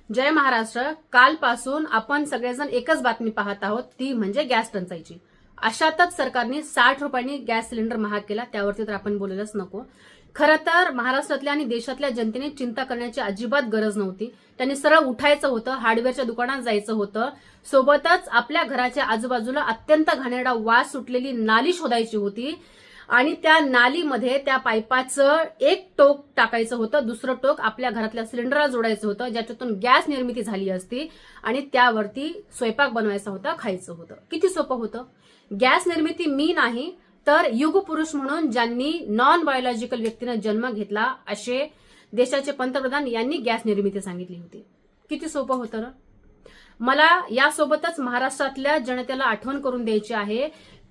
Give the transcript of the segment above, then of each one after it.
जय महाराष्ट्र. कालपासून आपण सगळेजण एकच बातमी पाहत आहोत, ती म्हणजे गॅस टंचाईची. अशातच सरकारने 60 रुपयांनी गॅस सिलेंडर महाग केला, त्यावरती तर आपण बोलायलाच नको. खरं तर महाराष्ट्रातल्या आणि देशातल्या जनतेने चिंता करण्याची अजिबात गरज नव्हती. त्यांनी सरळ उठायचं होतं, हार्डवेअरच्या दुकानात जायचं होतं. सोबतच आपल्या घराच्या आजूबाजूला अत्यंत घाणेरडा वास सुटलेली नाली शोधायची होती आणि त्या नालीमध्ये त्या पाईपाचं एक टोक टाकायचं होतं, दुसरं टोक आपल्या घरातल्या सिलेंडरला जोडायचं होतं, ज्याच्यातून गॅस निर्मिती झाली असती आणि त्यावरती स्वयंपाक बनवायचा होता, खायचं होतं. किती सोपं होतं. गॅस निर्मिती मी नाही तर युगपुरुष म्हणून ज्यांनी नॉन बायोलॉजिकल व्यक्तीने जन्म घेतला असे देशाचे पंतप्रधान यांनी गॅस निर्मिती सांगितली होती. किती सोपं होतं ना. मला यासोबतच महाराष्ट्रातल्या जनतेला आठवण करून द्यायची आहे,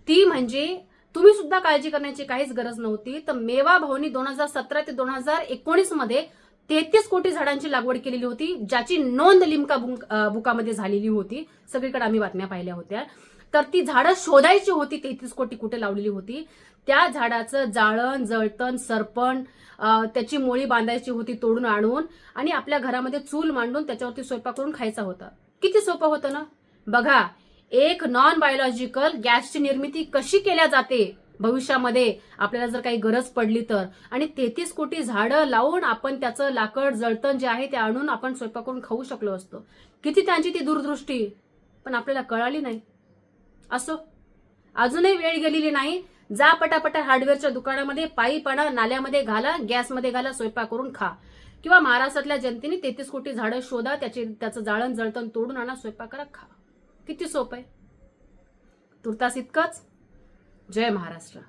ती म्हणजे तुम्ही सुद्धा काळजी करण्याची काहीच गरज नव्हती. तर मेवा भाऊनी 2017 ते 2019 मध्ये 33 कोटी झाडांची लागवड केलेली होती, ज्याची नोंद लिम्का बुकामध्ये झालेली होती. सगळीकडे आम्ही बातम्या पाहिल्या होत्या. तर ती झाडं शोधायची होती, 33 कोटी कुठे लावलेली होती. त्या झाडाचं जाळण जळतण सरपण त्याची मोळी बांधायची होती तोडून आणून, आणि आपल्या घरामध्ये चूल मांडून त्याच्यावरती स्वयंपाक करून खायचा होता. किती सोपं होतं ना. बघा, एक नॉन बायोलॉजिकल गॅसची निर्मिती कशी केल्या जाते भविष्यामध्ये आपल्याला जर काही गरज पडली तर, आणि 33 कोटी झाडं लावून आपण त्याचं लाकड जळतण जे आहे ते आणून आपण स्वयंपाक करून खाऊ शकलो असतो. किती त्यांची ती दूरदृष्टी, पण आपल्याला कळाली नाही. असो, अजूनही वेळ गेलेली नाही. जा पटापटा हार्डवेअरच्या दुकानामध्ये पाईप आणा, नाल्यामध्ये घाला, गॅसमध्ये घाला, स्वयंपाक करून खा. किंवा महाराष्ट्रातल्या जनतेने 33 कोटी झाडं शोधा, त्याचं जाळण जळतण तोडून आणा, स्वयंपाक करा, खा. किती सोपं आहे. तुर्तास इतकंच. जय महाराष्ट्र.